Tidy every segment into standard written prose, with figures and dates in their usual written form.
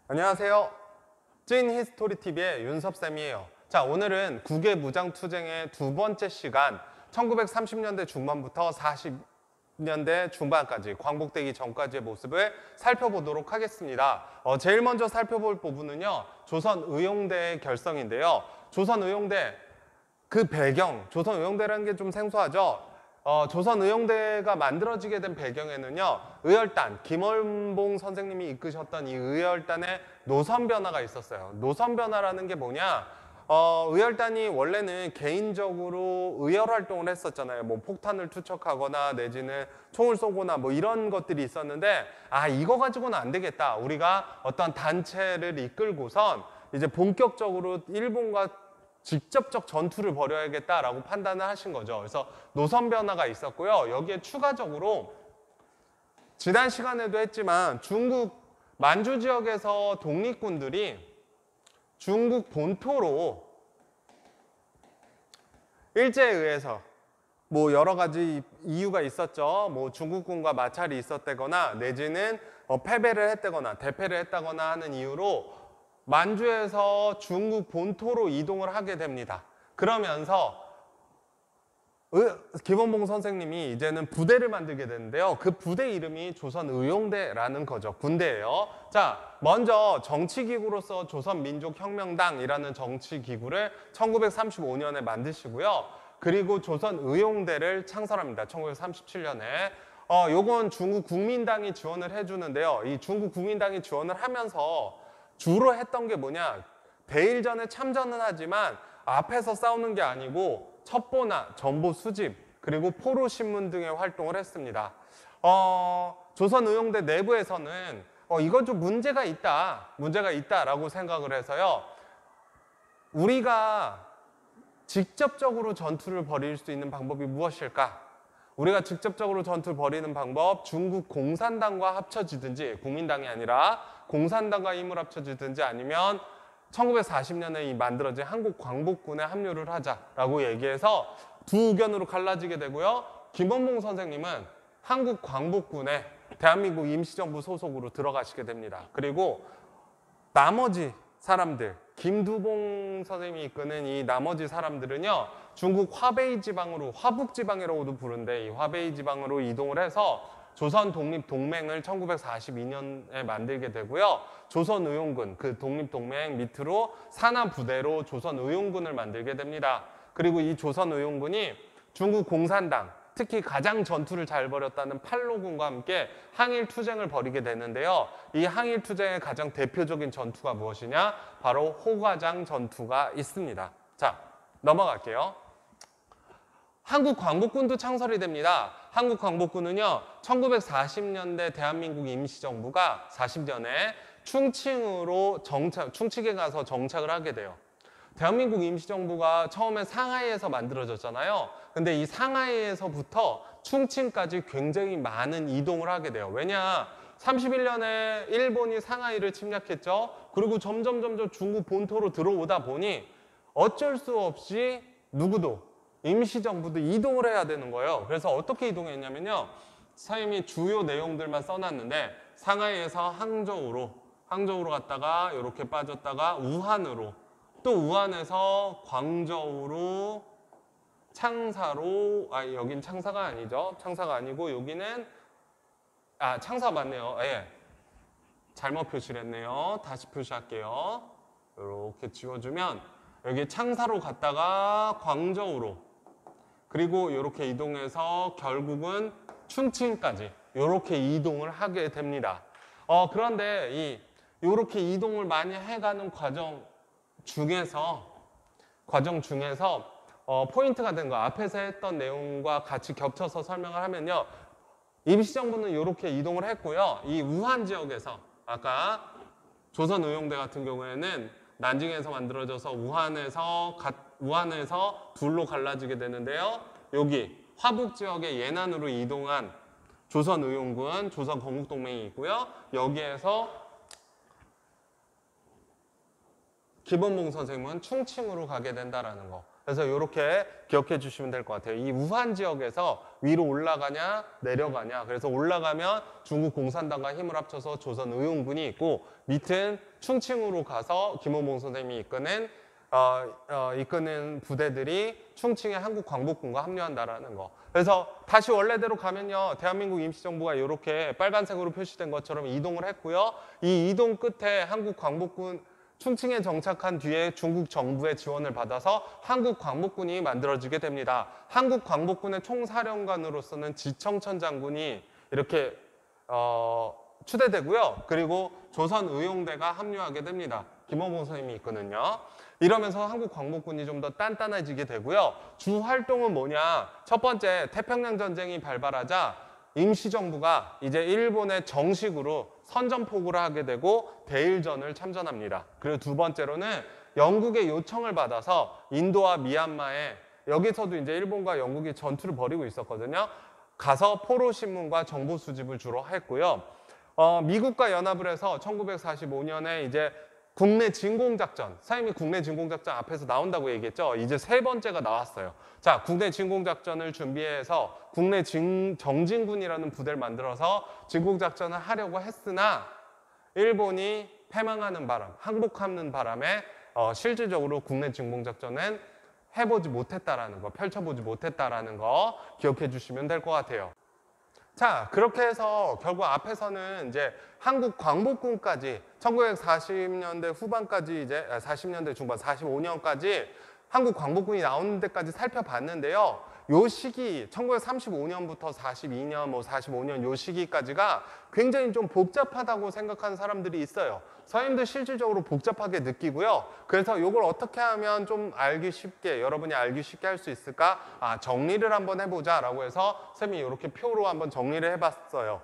안녕하세요. 찐 히스토리TV의 윤섭쌤이에요. 자, 오늘은 국외 무장투쟁의 두 번째 시간 1930년대 중반부터 40년대 중반까지 광복되기 전까지의 모습을 살펴보도록 하겠습니다. 제일 먼저 살펴볼 부분은요. 조선의용대의 결성인데요. 조선의용대 그 배경, 조선의용대라는 게 좀 생소하죠? 조선의용대가 만들어지게 된 배경에는요, 의열단, 김월봉 선생님이 이끄셨던 이 의열단의 노선 변화가 있었어요. 노선 변화라는 게 뭐냐? 의열단이 원래는 개인적으로 의열 활동을 했었잖아요. 뭐 폭탄을 투척하거나 내지는 총을 쏘거나 뭐 이런 것들이 있었는데, 이거 가지고는 안 되겠다. 우리가 어떤 단체를 이끌고선 이제 본격적으로 일본과 직접적 전투를 벌여야겠다라고 판단을 하신 거죠. 그래서 노선 변화가 있었고요. 여기에 추가적으로 지난 시간에도 했지만 중국 만주 지역에서 독립군들이 중국 본토로 일제에 의해서 뭐 여러 가지 이유가 있었죠. 뭐 중국군과 마찰이 있었다거나 내지는 패배를 했다거나 대패를 했다거나 하는 이유로 만주에서 중국 본토로 이동을 하게 됩니다. 그러면서 김원봉 선생님이 이제는 부대를 만들게 되는데요. 그 부대 이름이 조선의용대라는 거죠. 군대예요. 자, 먼저 정치기구로서 조선민족혁명당이라는 정치기구를 1935년에 만드시고요. 그리고 조선의용대를 창설합니다. 1937년에. 요건 중국 국민당이 지원을 해주는데요. 이 중국 국민당이 지원을 하면서 주로 했던 게 뭐냐? 대일전에 참전은 하지만 앞에서 싸우는 게 아니고 첩보나 정보 수집 그리고 포로신문 등의 활동을 했습니다. 조선의용대 내부에서는 이건 좀 문제가 있다라고 생각을 해서요. 우리가 직접적으로 전투를 벌일 수 있는 방법이 무엇일까? 우리가 직접적으로 전투를 벌이는 방법, 중국 공산당과 합쳐지든지, 국민당이 아니라 공산당과 힘을 합쳐지든지 아니면 1940년에 만들어진 한국광복군에 합류를 하자라고 얘기해서 두 의견으로 갈라지게 되고요. 김원봉 선생님은 한국광복군에 대한민국 임시정부 소속으로 들어가시게 됩니다. 그리고 나머지 사람들, 김두봉 선생님이 이끄는 이 나머지 사람들은요, 중국 화베이 지방으로, 화북 지방이라고도 부른데 이 화베이 지방으로 이동을 해서 조선 독립동맹을 1942년에 만들게 되고요. 조선의용군, 그 독립동맹 밑으로 산하부대로 조선의용군을 만들게 됩니다. 그리고 이 조선의용군이 중국 공산당, 특히 가장 전투를 잘 벌였다는 팔로군과 함께 항일투쟁을 벌이게 되는데요. 이 항일투쟁의 가장 대표적인 전투가 무엇이냐? 바로 호가장 전투가 있습니다. 자, 넘어갈게요. 한국광복군도 창설이 됩니다. 한국광복군은요, 1940년대 대한민국 임시정부가 40년에 충칭에 가서 정착을 하게 돼요. 대한민국 임시정부가 처음에 상하이에서 만들어졌잖아요. 근데 이 상하이에서부터 충칭까지 굉장히 많은 이동을 하게 돼요. 왜냐? 31년에 일본이 상하이를 침략했죠. 그리고 점점 중국 본토로 들어오다 보니 어쩔 수 없이 누구도 임시정부도 이동을 해야 되는 거예요. 그래서 어떻게 이동했냐면요. 선생님이 주요 내용들만 써놨는데 상하이에서 항저우로 갔다가 이렇게 빠졌다가 우한으로 또 우한에서 광저우로 창사로 여긴 창사가 아니죠. 창사가 아니고 여기는 창사 맞네요. 예. 잘못 표시를 했네요. 다시 표시할게요. 이렇게 지워주면 여기 창사로 갔다가 광저우로 그리고 이렇게 이동해서 결국은 충칭까지 이렇게 이동을 하게 됩니다. 그런데 이렇게 이동을 많이 해가는 과정 중에서 포인트가 된 거 앞에서 했던 내용과 같이 겹쳐서 설명을 하면요. 임시정부는 이렇게 이동을 했고요. 이 우한 지역에서 아까 조선의용대 같은 경우에는 난징에서 만들어져서 우한에서 둘로 갈라지게 되는데요. 여기 화북 지역의 예난으로 이동한 조선의용군, 조선건국동맹이 있고요. 여기에서 김원봉 선생님은 충칭으로 가게 된다라는 거. 그래서 이렇게 기억해 주시면 될 것 같아요. 이 우한 지역에서 위로 올라가냐 내려가냐. 그래서 올라가면 중국 공산당과 힘을 합쳐서 조선의용군이 있고 밑은 충칭으로 가서 김원봉 선생님이 이끄는 부대들이 충칭의 한국광복군과 합류한다라는 거. 그래서 다시 원래대로 가면요, 대한민국 임시정부가 이렇게 빨간색으로 표시된 것처럼 이동을 했고요. 이 이동 끝에 한국광복군 충칭에 정착한 뒤에 중국 정부의 지원을 받아서 한국광복군이 만들어지게 됩니다. 한국광복군의 총사령관으로서는 지청천 장군이 이렇게 추대되고요. 그리고 조선의용대가 합류하게 됩니다. 김원봉 선생님이 있거든요. 이러면서 한국광복군이 좀 더 단단해지게 되고요. 주 활동은 뭐냐? 첫 번째, 태평양 전쟁이 발발하자 임시정부가 이제 일본에 정식으로 선전포고를 하게 되고 대일전을 참전합니다. 그리고 두 번째로는 영국의 요청을 받아서 인도와 미얀마에, 여기서도 이제 일본과 영국이 전투를 벌이고 있었거든요. 가서 포로 신문과 정보 수집을 주로 했고요. 미국과 연합을 해서 1945년에 이제 국내 진공작전, 선생님이 국내 진공작전 앞에서 나온다고 얘기했죠. 이제 세 번째가 나왔어요. 자, 국내 진공작전을 준비해서 국내 정진군이라는 부대를 만들어서 진공작전을 하려고 했으나 일본이 패망하는 바람, 항복하는 바람에 실질적으로 국내 진공작전은 해보지 못했다라는 거, 펼쳐보지 못했다라는 거 기억해 주시면 될 것 같아요. 자, 그렇게 해서 결국 앞에서는 이제 한국 광복군까지 1940년대 후반까지 이제 40년대 중반 45년까지 한국 광복군이 나오는 데까지 살펴봤는데요. 요 시기 1935년부터 42년, 45년 요 시기까지가 굉장히 좀 복잡하다고 생각하는 사람들이 있어요. 선생님도 실질적으로 복잡하게 느끼고요. 그래서 이걸 어떻게 하면 좀 알기 쉽게, 여러분이 알기 쉽게 할 수 있을까? 정리를 한번 해보자라고 해서 선생님이 이렇게 표로 한번 정리를 해봤어요.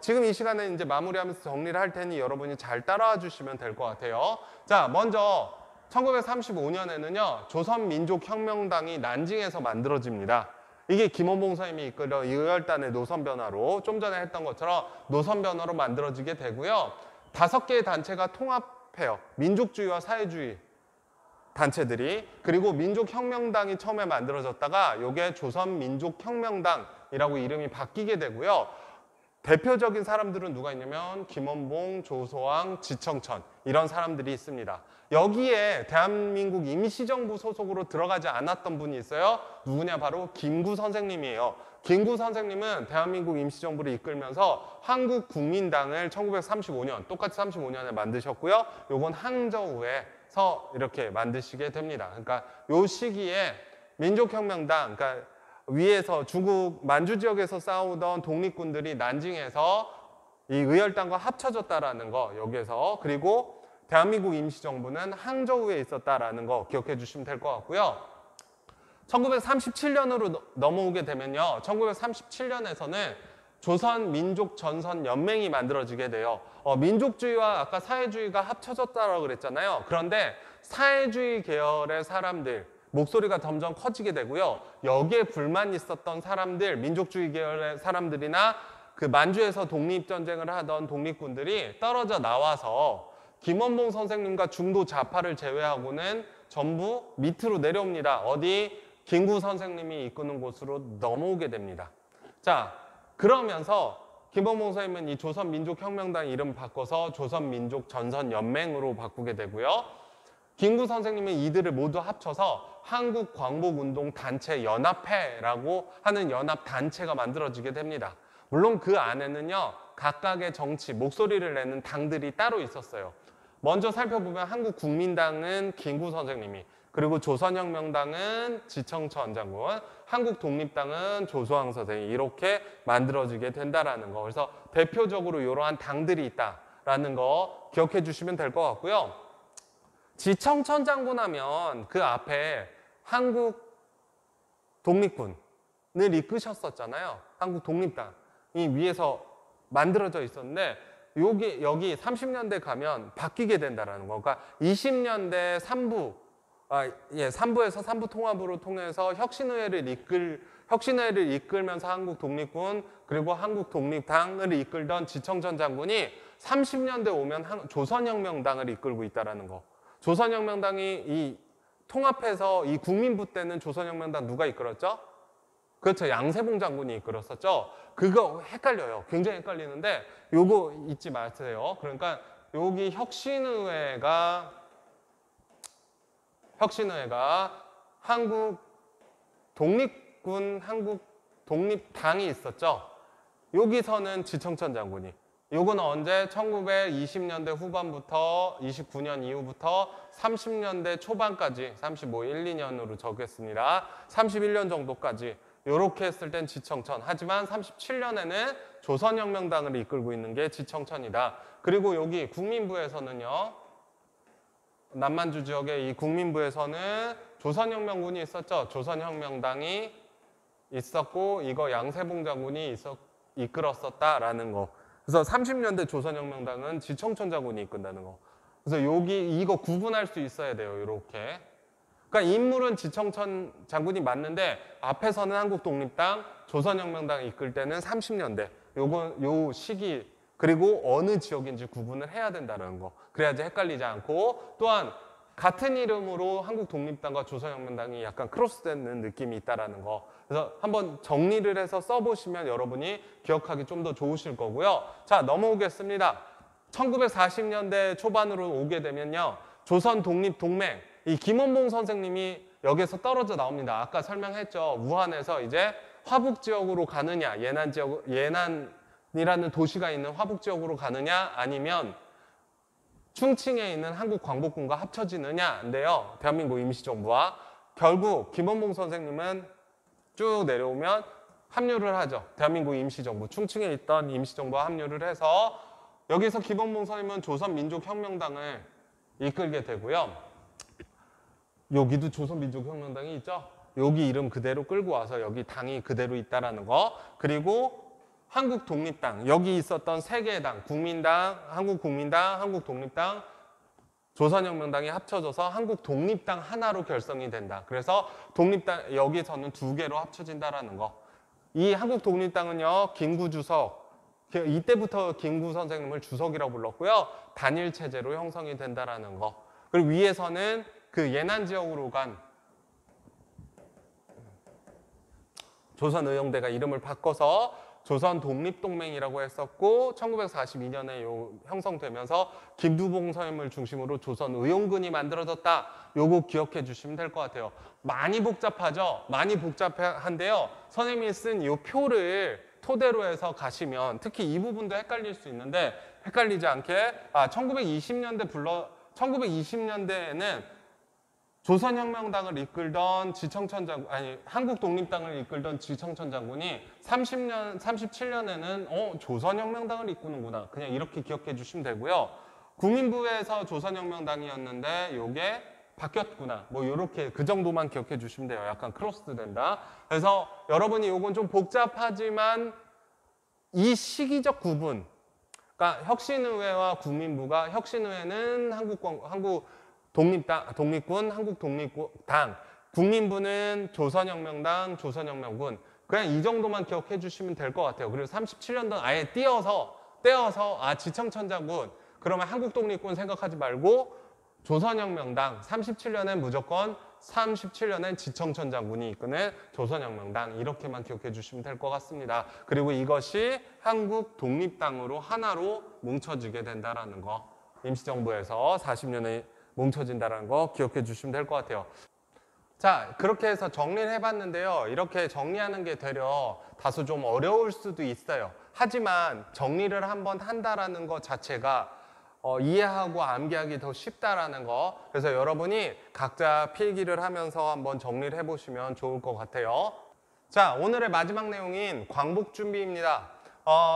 지금 이 시간에 이제 마무리하면서 정리를 할 테니 여러분이 잘 따라와 주시면 될 것 같아요. 자, 먼저 1935년에는요, 조선민족혁명당이 난징에서 만들어집니다. 이게 김원봉 선생님이 이끌어 의열단의 노선변화로 좀 전에 했던 것처럼 노선변화로 만들어지게 되고요. 5개의 단체가 통합해요. 민족주의와 사회주의 단체들이. 그리고 민족혁명당이 처음에 만들어졌다가 이게 조선민족혁명당이라고 이름이 바뀌게 되고요. 대표적인 사람들은 누가 있냐면 김원봉, 조소왕, 지청천 이런 사람들이 있습니다. 여기에 대한민국 임시정부 소속으로 들어가지 않았던 분이 있어요. 누구냐? 바로 김구 선생님이에요. 김구 선생님은 대한민국 임시정부를 이끌면서 한국국민당을 1935년, 똑같이 35년에 만드셨고요. 요건 항저우에서 이렇게 만드시게 됩니다. 그러니까 요 시기에 민족혁명당, 그러니까 위에서 중국 만주 지역에서 싸우던 독립군들이 난징에서 이 의열당과 합쳐졌다라는 거 여기에서, 그리고 대한민국 임시정부는 항저우에 있었다라는 거 기억해 주시면 될 것 같고요. 1937년으로 넘어오게 되면요, 1937년에서는 조선민족전선연맹이 만들어지게 돼요. 민족주의와 아까 사회주의가 합쳐졌다라고 그랬잖아요. 그런데 사회주의 계열의 사람들 목소리가 점점 커지게 되고요. 여기에 불만 있었던 사람들, 민족주의 계열의 사람들이나 그 만주에서 독립전쟁을 하던 독립군들이 떨어져 나와서 김원봉 선생님과 중도 좌파를 제외하고는 전부 밑으로 내려옵니다. 어디? 김구 선생님이 이끄는 곳으로 넘어오게 됩니다. 자, 그러면서 김원봉 선생님은 이 조선민족혁명당 이름 바꿔서 조선민족전선연맹으로 바꾸게 되고요. 김구 선생님은 이들을 모두 합쳐서 한국광복운동단체연합회라고 하는 연합단체가 만들어지게 됩니다. 물론 그 안에는요, 각각의 정치, 목소리를 내는 당들이 따로 있었어요. 먼저 살펴보면 한국국민당은 김구 선생님이, 그리고 조선혁명당은 지청천 장군, 한국독립당은 조소왕 선생이 이렇게 만들어지게 된다라는 거. 그래서 대표적으로 이러한 당들이 있다라는 거 기억해 주시면 될 것 같고요. 지청천 장군 하면 그 앞에 한국 독립군을 이끄셨었잖아요. 한국 독립당이 위에서 만들어져 있었는데 여기 30년대 가면 바뀌게 된다라는 거. 그러니까 20년대 3부에서 3부 통합으로 통해서 혁신회를 이끌면서 한국 독립군 그리고 한국 독립당을 이끌던 지청천 장군이 30년대 오면 조선혁명당을 이끌고 있다라는 거. 조선혁명당이 이 통합해서 이 국민부 때는 조선혁명당 누가 이끌었죠? 그렇죠. 양세봉 장군이 이끌었었죠. 그거 헷갈려요. 굉장히 헷갈리는데 요거 잊지 마세요. 그러니까 여기 혁신의회가 한국 독립군 한국 독립당이 있었죠. 여기서는 지청천 장군이. 요거는 언제? 1920년대 후반부터 29년 이후부터 30년대 초반까지 35, 1, 2년으로 적겠습니다. 31년 정도까지 요렇게 했을 땐 지청천. 하지만 37년에는 조선혁명당을 이끌고 있는 게 지청천이다. 그리고 여기 국민부에서는요. 남만주 지역의 이 국민부에서는 조선혁명군이 있었죠. 조선혁명당이 있었고 이거 양세봉 장군이 이끌었었다라는 거. 그래서 30년대 조선혁명당은 지청천 장군이 이끈다는 거. 그래서 여기 이거 구분할 수 있어야 돼요. 이렇게. 그러니까 인물은 지청천 장군이 맞는데 앞에서는 한국독립당, 조선혁명당 이끌 때는 30년대. 요 시기 그리고 어느 지역인지 구분을 해야 된다는 거. 그래야지 헷갈리지 않고 또한 같은 이름으로 한국독립당과 조선혁명당이 약간 크로스되는 느낌이 있다는 거. 그래서 한번 정리를 해서 써보시면 여러분이 기억하기 좀 더 좋으실 거고요. 자, 넘어오겠습니다. 1940년대 초반으로 오게 되면요. 조선독립동맹, 이 김원봉 선생님이 여기서 떨어져 나옵니다. 아까 설명했죠. 우한에서 이제 화북 지역으로 가느냐, 예난이라는 도시가 있는 화북 지역으로 가느냐, 아니면 충칭에 있는 한국 광복군과 합쳐지느냐인데요. 대한민국 임시정부와 결국 김원봉 선생님은 쭉 내려오면 합류를 하죠. 대한민국 임시정부, 충칭에 있던 임시정부와 합류를 해서 여기서 김원봉 선생님은 조선민족혁명당을 이끌게 되고요. 여기도 조선민족혁명당이 있죠. 여기 이름 그대로 끌고 와서 여기 당이 그대로 있다라는 거. 그리고 한국독립당, 여기 있었던 세 개의 당, 국민당, 한국국민당, 한국독립당, 조선혁명당이 합쳐져서 한국독립당 하나로 결성이 된다. 그래서 독립당, 여기서는 두 개로 합쳐진다라는 거. 이 한국독립당은요, 김구 주석, 이때부터 김구 선생님을 주석이라고 불렀고요. 단일 체제로 형성이 된다라는 거. 그리고 위에서는 그 예난 지역으로 간 조선의용대가 이름을 바꿔서 조선독립동맹이라고 했었고 1942년에 형성되면서 김두봉 선생님을 중심으로 조선의용군이 만들어졌다. 요거 기억해 주시면 될 것 같아요. 많이 복잡하죠? 많이 복잡한데요. 선생님이 쓴 이 표를 토대로 해서 가시면 특히 이 부분도 헷갈릴 수 있는데 헷갈리지 않게 1920년대에는 조선혁명당을 이끌던 지청천 장군, 아니 한국독립당을 이끌던 지청천 장군이 37년에는 조선혁명당을 이끄는구나. 그냥 이렇게 기억해 주시면 되고요. 국민부에서 조선혁명당이었는데 요게 바뀌었구나. 뭐 요렇게 그 정도만 기억해 주시면 돼요. 약간 크로스 된다. 그래서 여러분이 요건 좀 복잡하지만 이 시기적 구분, 그러니까 혁신의회와 국민부가 혁신의회는 독립군, 한국독립당, 국민부는 조선혁명당, 조선혁명군. 그냥 이 정도만 기억해 주시면 될 것 같아요. 그리고 37년도는 아예 떼어서 지청천 장군, 그러면 한국독립군 생각하지 말고 조선혁명당, 37년엔 무조건 37년엔 지청천 장군이 이끄는 조선혁명당 이렇게만 기억해 주시면 될 것 같습니다. 그리고 이것이 한국독립당으로 하나로 뭉쳐지게 된다는 거. 임시정부에서 40년에 뭉쳐진다는 거 기억해 주시면 될 것 같아요. 자, 그렇게 해서 정리를 해봤는데요. 이렇게 정리하는 게 되려 다소 좀 어려울 수도 있어요. 하지만 정리를 한번 한다라는 것 자체가 이해하고 암기하기 더 쉽다라는 거. 그래서 여러분이 각자 필기를 하면서 한번 정리를 해보시면 좋을 것 같아요. 자, 오늘의 마지막 내용인 광복 준비입니다.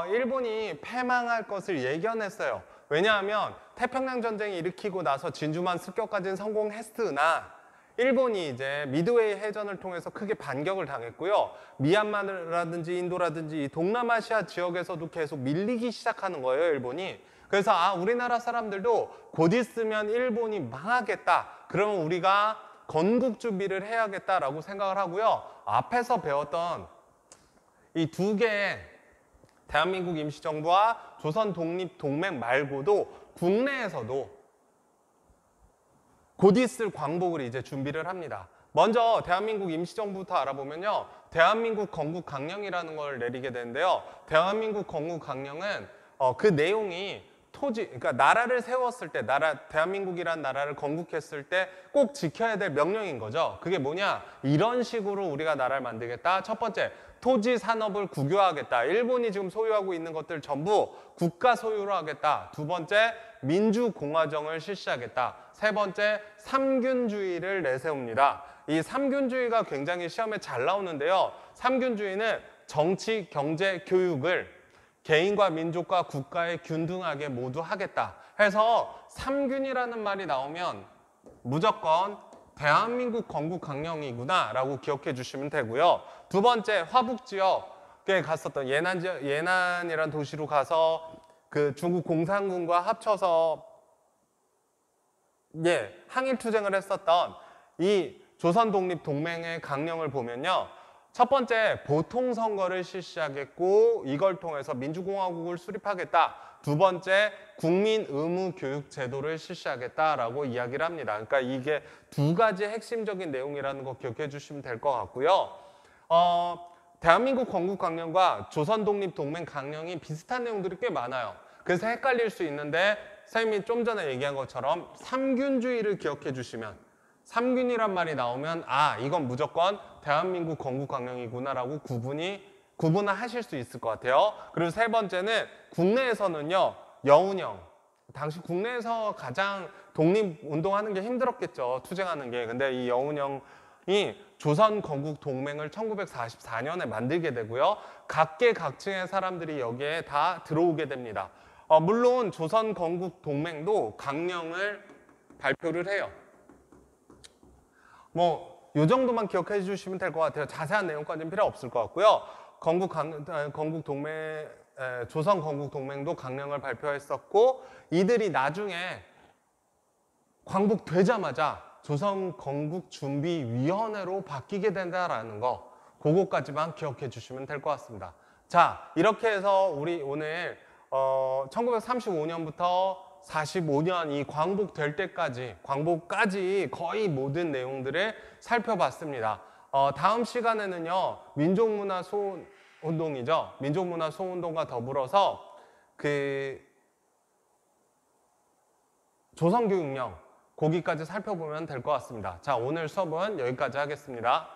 일본이 패망할 것을 예견했어요. 왜냐하면 태평양 전쟁이 일으키고 나서 진주만 습격까지는 성공했으나 일본이 이제 미드웨이 해전을 통해서 크게 반격을 당했고요. 미얀마라든지 인도라든지 이 동남아시아 지역에서도 계속 밀리기 시작하는 거예요, 일본이. 그래서 우리나라 사람들도 곧 있으면 일본이 망하겠다. 그러면 우리가 건국 준비를 해야겠다라고 생각을 하고요. 앞에서 배웠던 이 두 개의 대한민국 임시정부와 조선독립동맹 말고도 국내에서도 곧 있을 광복을 이제 준비를 합니다. 먼저 대한민국 임시정부부터 알아보면요. 대한민국 건국강령이라는 걸 내리게 되는데요. 대한민국 건국강령은 그 내용이 토지, 그러니까 나라를 세웠을 때, 대한민국이란 나라를 건국했을 때 꼭 지켜야 될 명령인 거죠. 그게 뭐냐? 이런 식으로 우리가 나라를 만들겠다. 첫 번째, 토지 산업을 국유화하겠다. 일본이 지금 소유하고 있는 것들 전부 국가 소유로 하겠다. 두 번째, 민주공화정을 실시하겠다. 세 번째, 삼균주의를 내세웁니다. 이 삼균주의가 굉장히 시험에 잘 나오는데요. 삼균주의는 정치, 경제, 교육을 개인과 민족과 국가에 균등하게 모두 하겠다 해서 삼균이라는 말이 나오면 무조건 대한민국 건국 강령이구나 라고 기억해 주시면 되고요. 두 번째, 화북지역에 갔었던 예난이라는 도시로 가서 그 중국 공산군과 합쳐서 항일투쟁을 했었던 이 조선독립동맹의 강령을 보면요. 첫 번째, 보통선거를 실시하겠고 이걸 통해서 민주공화국을 수립하겠다. 두 번째, 국민의무교육제도를 실시하겠다라고 이야기를 합니다. 그러니까 이게 두 가지 핵심적인 내용이라는 거 기억해 주시면 될 것 같고요. 대한민국 건국강령과 조선독립동맹 강령이 비슷한 내용들이 꽤 많아요. 그래서 헷갈릴 수 있는데 선생님이 좀 전에 얘기한 것처럼 삼균주의를 기억해 주시면 삼균이란 말이 나오면 이건 무조건 대한민국 건국강령이구나라고 구분을 하실 수 있을 것 같아요. 그리고 세 번째는 국내에서는요. 여운형. 당시 국내에서 가장 독립운동하는 게 힘들었겠죠. 투쟁하는 게. 근데 이 여운형이 조선건국동맹을 1944년에 만들게 되고요. 각계각층의 사람들이 여기에 다 들어오게 됩니다. 물론 조선건국동맹도 강령을 발표를 해요. 이 정도만 기억해 주시면 될 것 같아요. 자세한 내용까지는 필요 없을 것 같고요. 조선건국동맹도 강령을 발표했었고 이들이 나중에 광복되자마자 조선건국준비위원회로 바뀌게 된다라는 거 그거까지만 기억해 주시면 될 것 같습니다. 자, 이렇게 해서 우리 오늘 1935년부터 45년 이 광복될 때까지 광복까지 거의 모든 내용들을 살펴봤습니다. 다음 시간에는요 민족문화 소운동이죠. 민족문화 소운동과 더불어서 그 조선교육령 거기까지 살펴보면 될 것 같습니다. 자, 오늘 수업은 여기까지 하겠습니다.